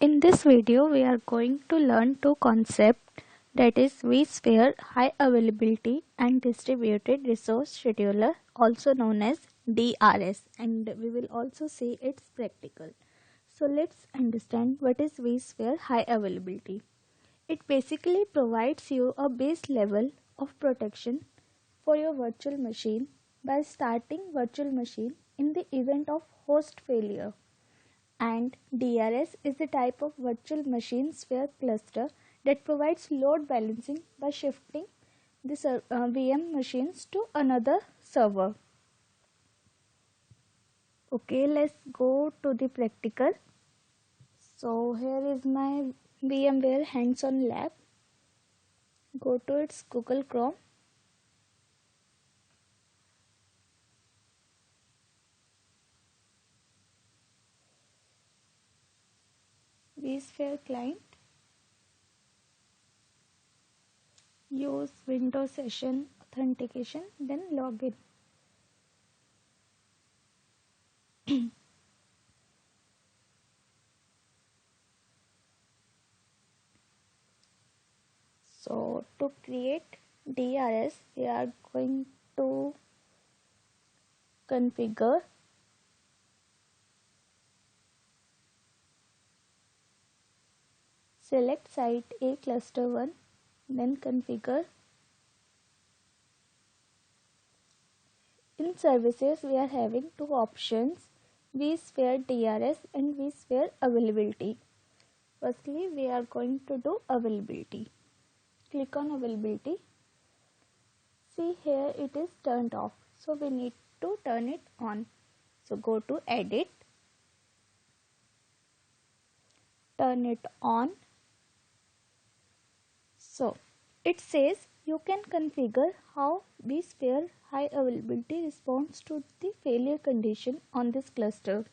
In this video, we are going to learn two concepts, that is vSphere High Availability and Distributed Resource Scheduler, also known as DRS, and we will also see its practical. So let's understand what is vSphere High Availability. It basically provides you a base level of protection for your virtual machine by starting virtual machine in the event of host failure. And DRS is the type of virtual machine sphere cluster that provides load balancing by shifting the VM machines to another server. Okay, let's go to the practical. So here is my VMware hands-on lab. Go to its Google Chrome. vSphere client. Use Windows Session Authentication, then login. So to create DRS, we are going to configure, select site A cluster 1, then configure. In services, we are having two options, vSphere DRS and vSphere availability. Firstly, we are going to do availability. Click on availability. See, here it is turned off, so we need to turn it on. So go to edit, turn it on. So it says you can configure how vSphere High Availability responds to the failure condition on this cluster.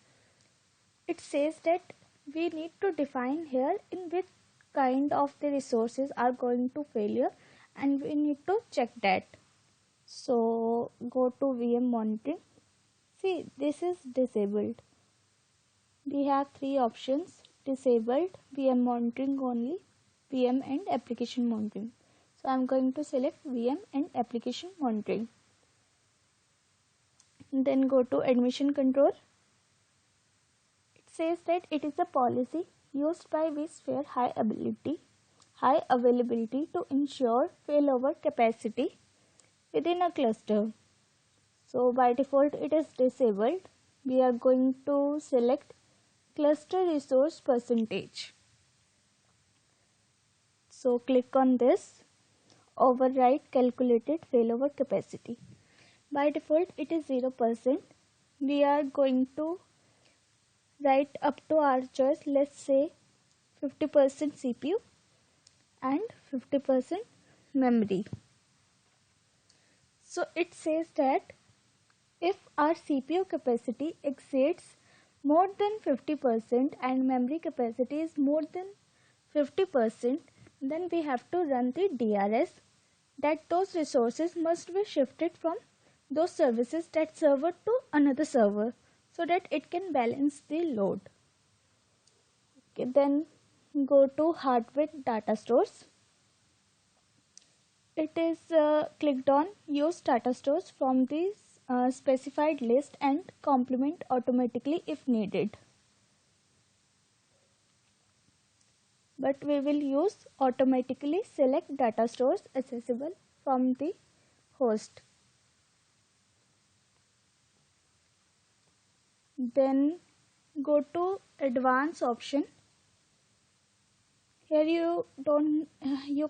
It says that we need to define here in which kind of the resources are going to failure, and we need to check that. So go to VM monitoring. See, this is disabled. We have three options: disabled, VM monitoring only, VM and application monitoring. So I am going to select VM and application monitoring. Then go to admission control. It says that it is a policy used by vSphere High Availability to ensure failover capacity within a cluster. So by default it is disabled. We are going to select cluster resource percentage. So click on this, override calculated failover capacity. By default it is 0%. We are going to write up to our choice, let's say 50% CPU and 50% memory. So it says that if our CPU capacity exceeds more than 50% and memory capacity is more than 50%, then we have to run the DRS, that those resources must be shifted from those services, that server to another server, so that it can balance the load. Okay, then go to hardware data stores. It is clicked on use data stores from this specified list and complement automatically if needed. But we will use automatically select data stores accessible from the host. Then go to advanced option. Here you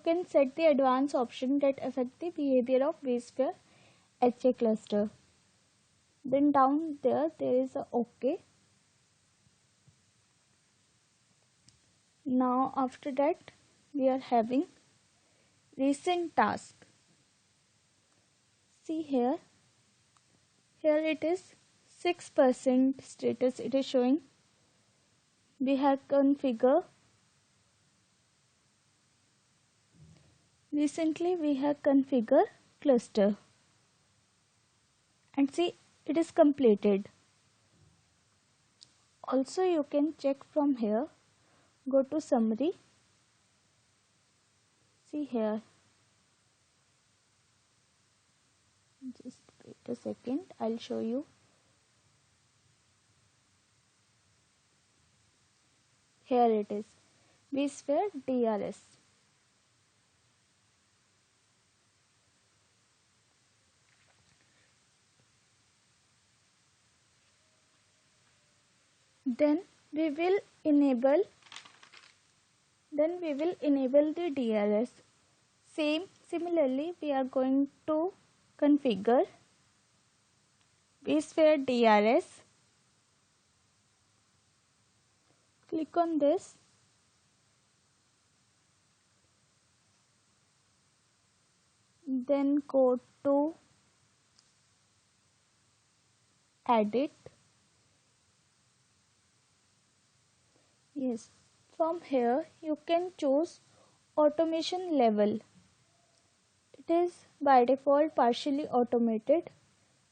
can set the advanced option that affect the behavior of vSphere HA cluster. Then down there is a OK. Now after that we are having recent task. See here it is 6% status it is showing. We have configure. Recently we have configure cluster, and see it is completed. Also you can check from here go to summary. See here, just wait a second, I'll show you. Here it is, vSphere DRS. Then we will enable the DRS. Similarly, we are going to configure vSphere DRS. Click on this. Then go to edit. Yes, from here you can choose automation level. It is by default partially automated.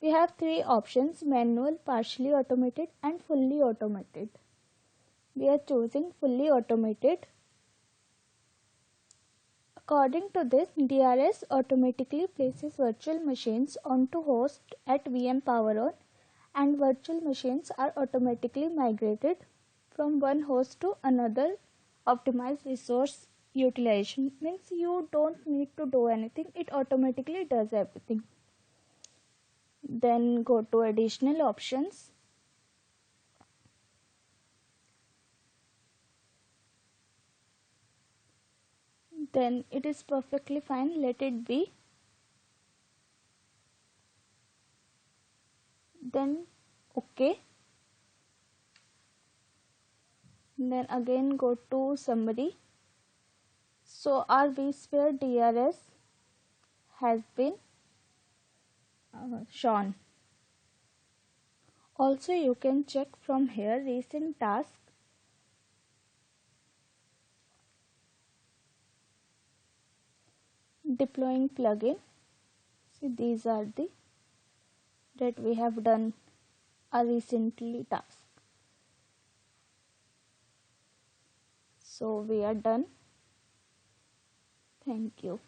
We have three options: manual, partially automated and fully automated. We are choosing fully automated. According to this, DRS automatically places virtual machines onto host at VM power on, and virtual machines are automatically migrated from one host to another. Optimize resource utilization means you don't need to do anything, it automatically does everything. Then go to additional options. Then it is perfectly fine, let it be. Then OK. Then again go to summary. So our vSphere DRS has been shown. Also you can check from here recent task. Deploying plugin. See, these are the that we have done a recently task. So we are done. Thank you.